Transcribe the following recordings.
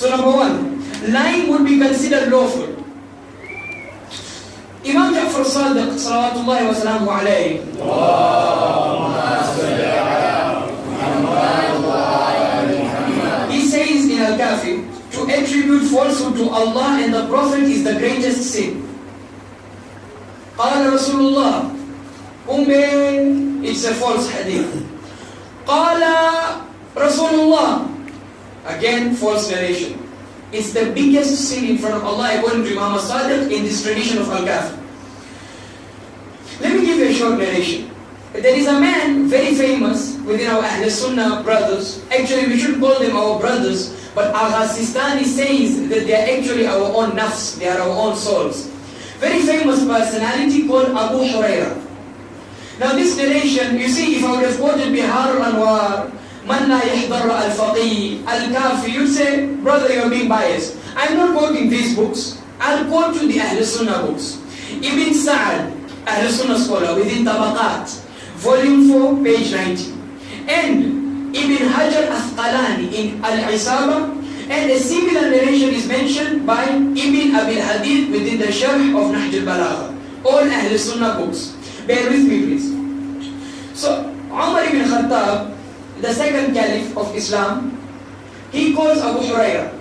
So number one, lying would be considered lawful. Imam Ja'far Sadiq, salawatullahi wa salamu alayhi, he says in Al-Kafi, to attribute falsehood to Allah and the Prophet is the greatest sin. قال رسول الله, it's a false hadith. قال رسول الله, again false narration. It's the biggest sin in front of Allah according to Imam Sadiq in this tradition of Al-Kafi. Let me give you a short narration. There is a man very famous within our Ahl Sunnah brothers. Actually, we should call them our brothers, but Ejaz says that they are actually our own nafs, they are our own souls. Very famous personality called Abu Huraira. Now this narration, you see, if I would have quoted Bihar al-Anwar, Man la yahdar al-Faqih, al-Kafi, you'd say, brother, you're being biased. I'm not quoting these books. I'll quote you the Ahl Sunnah books. Ibn Sa'ad, Ahl Sunnah scholar, within Tabaqat, volume 4, page 90. And Ibn Hajar Asqalani in Al-Isaba, and a similar narration is mentioned by Ibn Abil Hadid within the Sharh of Nahj al-Balagha. All Ahl Sunnah books. Bear with me, please. So, Umar ibn Khattab, the second caliph of Islam, he calls Abu Huraira.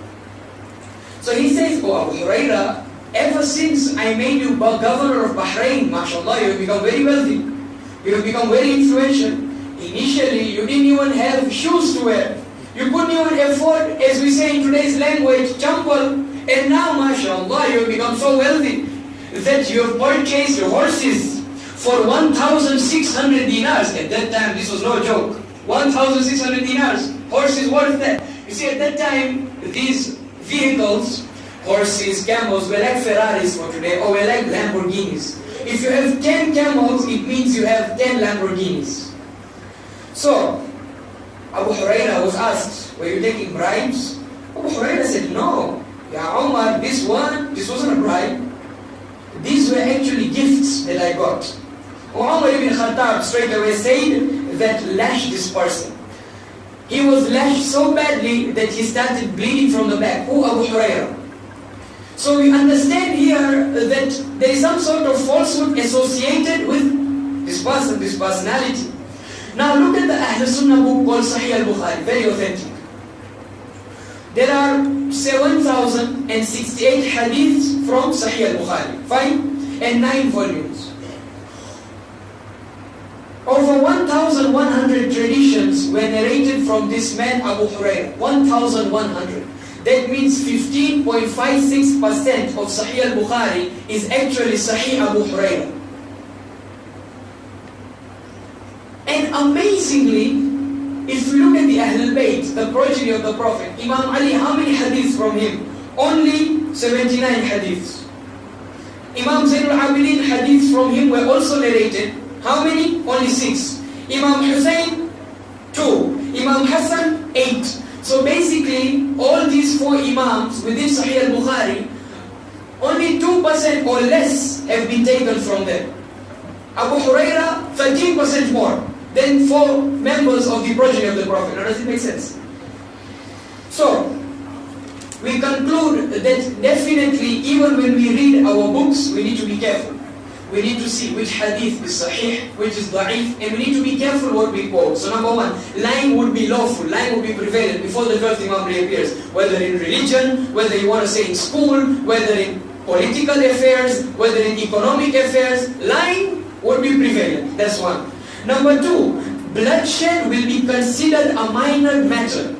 So he says, oh Abu Huraira, ever since I made you governor of Bahrain, mashallah, you have become very wealthy. You have become very influential. Initially, you didn't even have shoes to wear. You couldn't even afford, as we say in today's language, champal. And now, mashallah, you have become so wealthy that you have purchased horses for 1,600 dinars. At that time, this was no joke. 1,600 dinars. Horses worth that. You see, at that time, these vehicles, horses, camels, were like Ferraris for today, or were like Lamborghinis. If you have 10 camels, it means you have 10 Lamborghinis. So, Abu Huraira was asked, were you taking bribes? Abu Huraira said, no. Ya Umar, this wasn't a bribe. These were actually gifts that I got. Umar ibn Khattab straight away said that lashed this person. He was lashed so badly that he started bleeding from the back. Who? Abu Huraira. So we understand here that there is some sort of falsehood associated with this person, this personality. Now look at the Ahl Sunnah book called Sahih al-Bukhari, very authentic. There are 7,068 hadiths from Sahih al-Bukhari, fine, and 9 volumes. Over 1,100 traditions were narrated from this man Abu Huraira. 1,100. That means 15.56% of Sahih al-Bukhari is actually Sahih Abu Huraira. And amazingly, if we look at the Ahlul Bayt, the progeny of the Prophet, Imam Ali, how many hadiths from him? Only 79 hadiths. Imam Zainul Abidin, hadiths from him were also narrated. How many? Only 6. Imam Hussein, 2. Imam Hassan, 8. So basically, all these 4 Imams within Sahih al-Bukhari, only 2% or less have been taken from them. Abu Huraira, 13% more than 4 members of the progeny of the Prophet. Now, does it make sense? So, we conclude that definitely, even when we read our books, we need to be careful. We need to see which hadith is sahih, which is da'if, and we need to be careful what we quote. So number one, lying would be lawful, lying would be prevalent before the 12th Imam reappears. Whether in religion, whether you want to say in school, whether in political affairs, whether in economic affairs, lying would be prevalent. That's one. Number two, bloodshed will be considered a minor matter.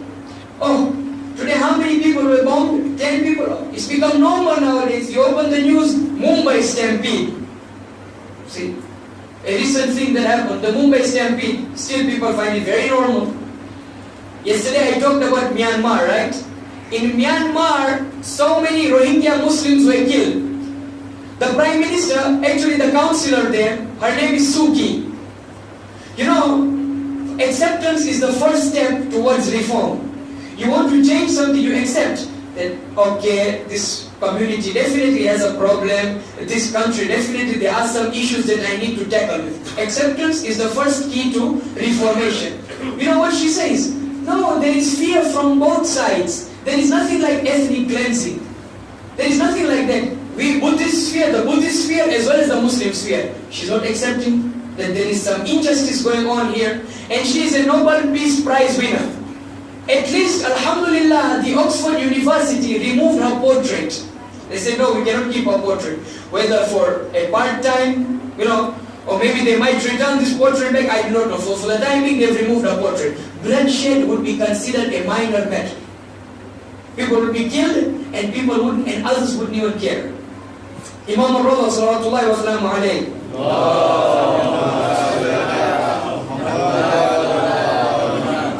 Oh, today how many people were bombed? 10 people. It's become normal nowadays. You open the news, Mumbai stampede. See, a recent thing that happened, the Mumbai stampede, still people find it very normal. Yesterday I talked about Myanmar, right? In Myanmar, so many Rohingya Muslims were killed. The Prime Minister, actually the councillor there, her name is Suki. You know, acceptance is the first step towards reform. You want to change something, you accept that, okay, this community definitely has a problem, this country definitely there are some issues that I need to tackle with. Acceptance is the first key to reformation. You know what she says? No, there is fear from both sides. There is nothing like ethnic cleansing. There is nothing like that. We Buddhist sphere, the Buddhist sphere as well as the Muslim sphere, she's not accepting that there is some injustice going on here, and she is a Nobel Peace Prize winner. At least, Alhamdulillah, the Oxford University removed her portrait. They said, no, we cannot keep her portrait. Whether for a part-time, or maybe they might return this portrait back, I do not know. So for the time being, they've removed her portrait. Bloodshed would be considered a minor matter. People would be killed, and people wouldn't, and others wouldn't even care. Imam al-Rada salawatullahi wa salamu alayhi.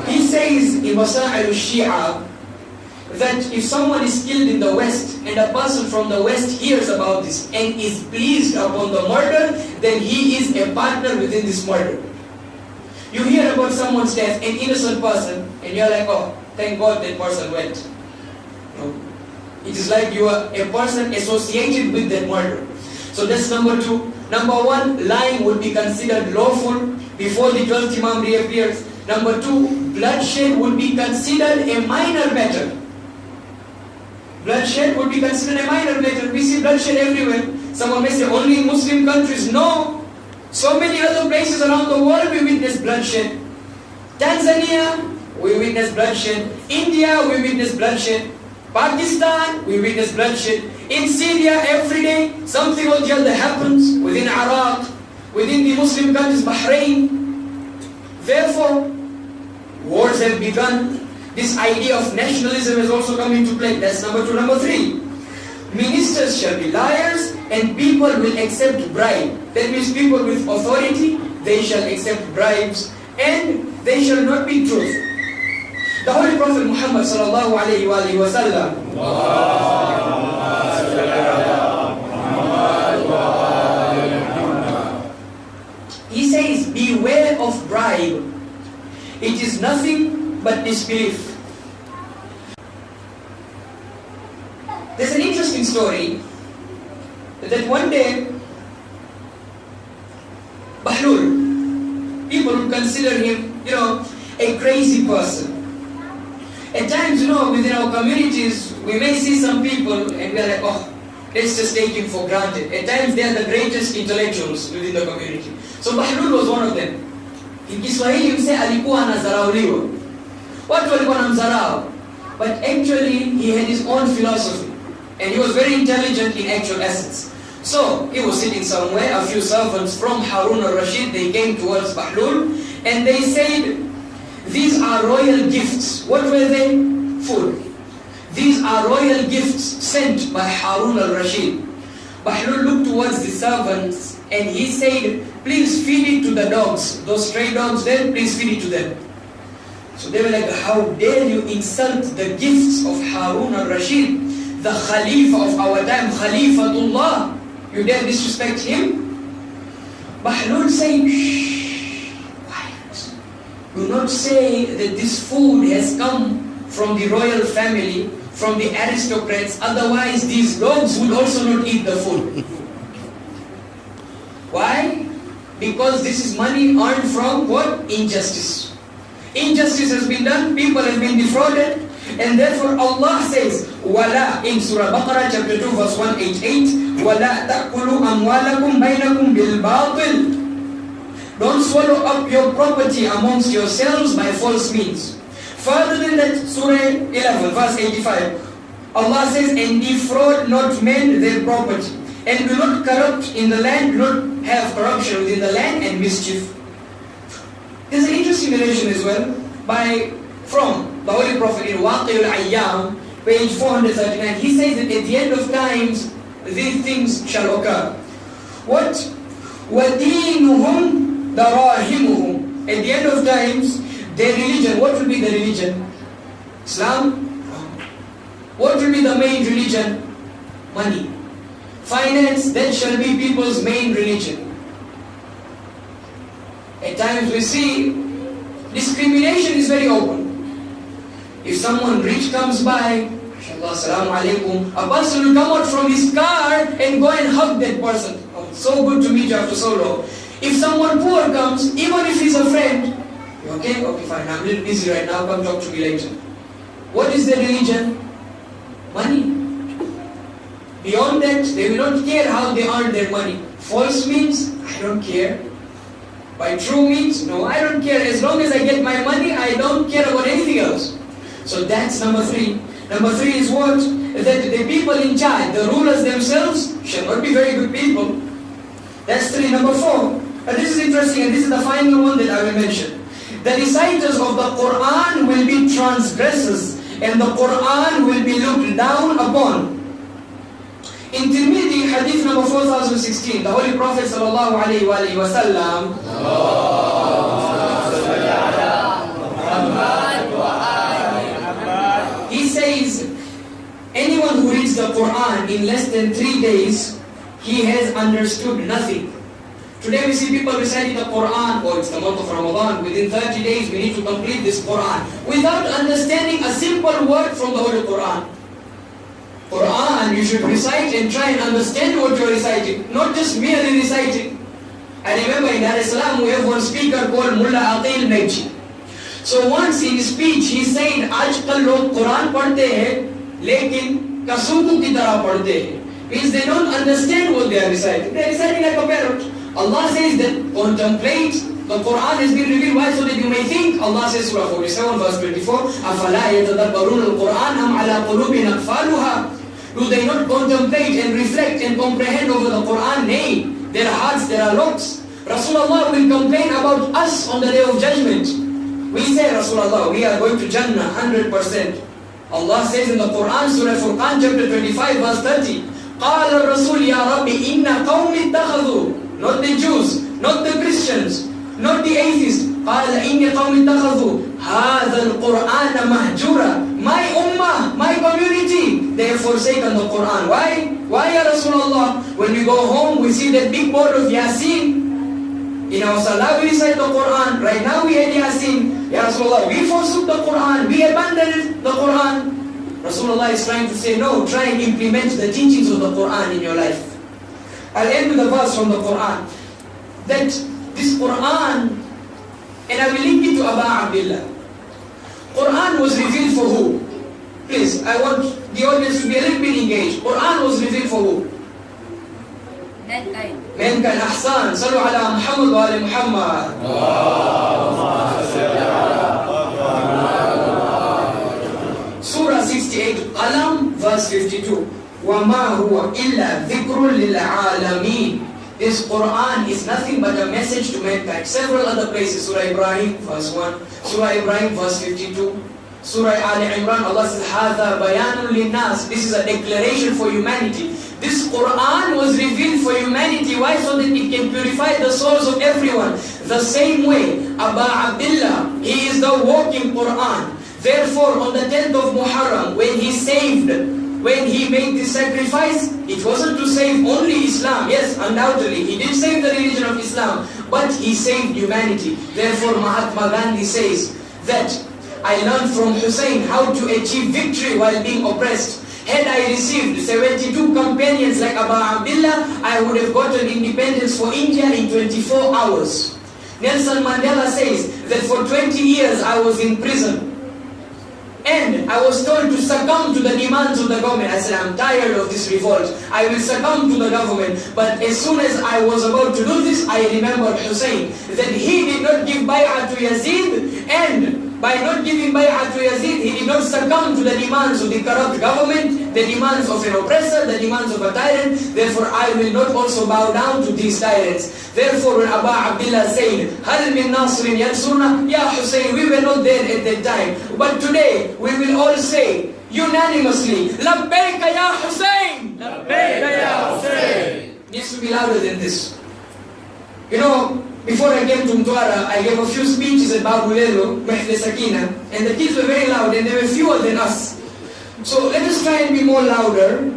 He says in Masa'il al-Shia that if someone is killed in the West and a person from the West hears about this and is pleased upon the murder, then he is a partner within this murder. You hear about someone's death, an innocent person, and you're like, oh, thank God that person went. No. It is like you are a person associated with that murder. So that's number two. Number one, lying would be considered lawful before the 12th Imam reappears. Number two, bloodshed would be considered a minor matter. Bloodshed would be considered a minor matter. We see bloodshed everywhere. Someone may say only in Muslim countries. No. So many other places around the world we witness bloodshed. Tanzania, we witness bloodshed. India, we witness bloodshed. Pakistan, we witness bloodshed. In Syria, every day, something or the other happens. Within Iraq, within the Muslim countries, Bahrain. Therefore, wars have begun. This idea of nationalism has also come into play. That's number two. Number three, ministers shall be liars and people will accept bribe. That means people with authority, they shall accept bribes and they shall not be truthful. The Holy Prophet Muhammad sallallahu alayhi wa sallam, he says, beware of bribe. It is nothing but disbelief. There's an interesting story that one day, Bhalloo, people would consider him, a crazy person. At times, within our communities, we may see some people and we're like, oh, let's just take him for granted. At times, they are the greatest intellectuals within the community. So Bhalloo was one of them. In Kiswahili, we say, alikuwa anazarauliwa. Watu walikuwa wanamzarau. But actually, he had his own philosophy. And he was very intelligent in actual essence. So, he was sitting somewhere, a few servants from Harun al-Rashid, they came towards Bhalloo, and they said, these are royal gifts. What were they? Food. These are royal gifts sent by Harun al-Rashid. Bhalloo looked towards the servants and he said, please feed it to the dogs. Those stray dogs there, please feed it to them. So they were like, how dare you insult the gifts of Harun al-Rashid, the Khalifa of our time, Khalifatullah. You dare disrespect him? Bhalloo said, shh, quiet. Do not say that this food has come from the royal family, from the aristocrats, otherwise these dogs would also not eat the food. Why? Because this is money earned from what? Injustice. Injustice has been done, people have been defrauded, and therefore Allah says, وَلَا in Surah Baqarah chapter 2 verse 188, وَلَا تَأْكُلُوا أَمْوَالَكُمْ بَيْنَكُمْ بِالْبَاطِلِ. Don't swallow up your property amongst yourselves by false means. Further than that, Surah 11 verse 85, Allah says, and defraud not men their property, and do not corrupt in the land, do not have corruption within the land and mischief. There's an interesting narration as well from the Holy Prophet in Waqi al-Ayyam, page 439. He says that at the end of times, these things shall occur. What? وَدِينُهُمْ دَرَاهِمُهُمْ. At the end of times, their religion, what will be the religion? Islam? What will be the main religion? Money. Finance, that shall be people's main religion. At times we see discrimination is very open. If someone rich comes by, mashallah, assalamu alaikum, a person will come out from his car and go and hug that person. Oh, so good to meet you after so long. If someone poor comes, even if he's a friend, okay, fine, I'm a little busy right now, come talk to me later. What is their religion? Money. Beyond that, they will not care how they earn their money. False means, I don't care. By true means, no, I don't care. As long as I get my money, I don't care about anything else. So that's number 3. Number 3 is what? That the people in charge, the rulers themselves, shall not be very good people. That's 3. Number 4. And this is interesting, and this is the final one that I will mention. The reciters of the Quran will be transgressors, and the Quran will be looked down upon. In Tirmidhi, hadith number 4016, the Holy Prophet sallallahu alaihi wasallam, he says, anyone who reads the Quran in less than 3 days, he has understood nothing. Today we see people reciting the Quran, it's the month of Ramadan, within 30 days we need to complete this Quran, without understanding a simple word from the Holy Quran. Quran, you should recite and try and understand what you're reciting, not just merely reciting. I remember in Dar es Salaam we have one speaker called Mullah Aqil Meji. So once in his speech he said, आजकल लोग Quran पढ़ते हैं, लेकिन कसूबों की तरह पढ़ते हैं. Means they don't understand what they are reciting. They are reciting like a parrot. Allah says that contemplate, the Quran has been revealed. Why? So that you may think. Allah says, Surah 47 verse 24, أَفَلَا يَتَدَبَّرُونَ الْقُرْآنَ أَمْ عَلَىٰ قُلُوبٍ أَقْفَالُهَا. Do they not contemplate and reflect and comprehend over the Quran? Nay, their hearts, there are locks. Rasulullah will complain about us on the day of judgment. We say, Rasulullah, we are going to Jannah 100%. Allah says in the Quran, Surah Furqan chapter 25 verse 30, قَالَ الرَّسُولِ يَا رَبِّ إِنَّ قَوْمِ اتَّخَذُوا. Not the Jews, not the Christians, not the atheists. قَالَ إِنِّ قَوْمِ اتَّخَذُوا هَذَا الْقُرْآنَ مَهْجُورًا. My ummah, my community, they have forsaken the Quran. Why? Why, Ya Rasulullah? When we go home, we see that big board of Yasin. In our salah, we recite the Quran. Right now we had Yasin. Ya Rasulullah, we forsook the Quran. We abandoned the Quran. Rasulullah is trying to say, no, try and implement the teachings of the Quran in your life. I'll end with a verse from the Quran. That this Quran, and I will link it to Aba Abdullah. Quran was revealed for who? Please, I want the audience to be a little bit engaged. Quran was revealed for who? Mankind. Mankind. Ahsan. Sallu ala Muhammad wa ala Muhammad. Surah 68, Qalam, verse 52. وَمَا هُوَ إِلَّا ذِكْرٌ لِلْعَالَمِينَ. This Quran is nothing but a message to mankind. Several other places, Surah Ibrahim, verse 1, Surah Ibrahim, verse 52, Surah Ali Imran, Allah says, هَذَا بَيَانٌ لِلنَّاسِ. This is a declaration for humanity. This Quran was revealed for humanity. Why? So that it can purify the souls of everyone. The same way, Aba Abdullah, he is the walking Quran. Therefore, on the 10th of Muharram, when he saved, when he made this sacrifice, it wasn't to save only Islam. Yes, undoubtedly, he did save the religion of Islam, but he saved humanity. Therefore, Mahatma Gandhi says that I learned from Hussein how to achieve victory while being oppressed. Had I received 72 companions like Aba Abdullah, I would have gotten independence for India in 24 hours. Nelson Mandela says that for 20 years I was in prison. And I was told to succumb to the demands of the government. I said, I'm tired of this revolt. I will succumb to the government. But as soon as I was about to do this, I remembered Hussein, that he did not give bay'ah to Yazid, and by not giving bay'ah to Yazid, he did not succumb to the demands of the corrupt government, the demands of an oppressor, the demands of a tyrant. Therefore, I will not also bow down to these tyrants. Therefore, when Aba Abdullah said, هَلْ مِن نَاصِرٍ يَنْصُرْنَا. Ya Hussein, we were not there at that time. But today, we will all say, unanimously, لَبَّيْكَ يَا Hussein! لبيك يا حسين. Needs to be louder than this. You know, before I came to Mtwara, I gave a few speeches at Bhalloo, Mahdi Sakina, and the kids were very loud, and they were fewer than us. So let us try and be more louder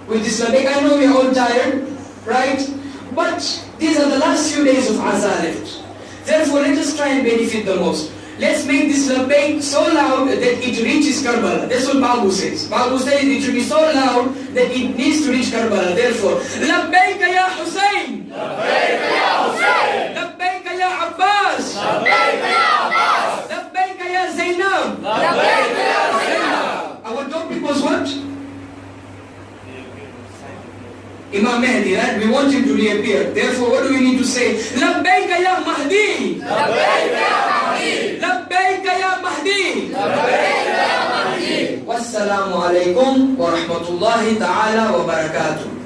with this labbaik. I know we are all tired, right? But these are the last few days of Azah left. Therefore, let us try and benefit the most. Let's make this labbaik so loud that it reaches Karbala. That's what Bhalloo says. Bhalloo says it should be so loud that it needs to reach Karbala. Therefore, لبيك يا حسين. لبيك يا حسين. لبيك يا عباس. لبيك يا عباس. لبيك يا زينب. لبيك يا زينب. Imam Mahdi, right? We want him to reappear. Therefore, what do we need to say? Labbaika ya Mahdi! Labbaika ya Mahdi! Labbaika ya Mahdi! Labbaika ya Mahdi! Wassalamu alaikum wa rahmatullahi ta'ala wa barakatuh.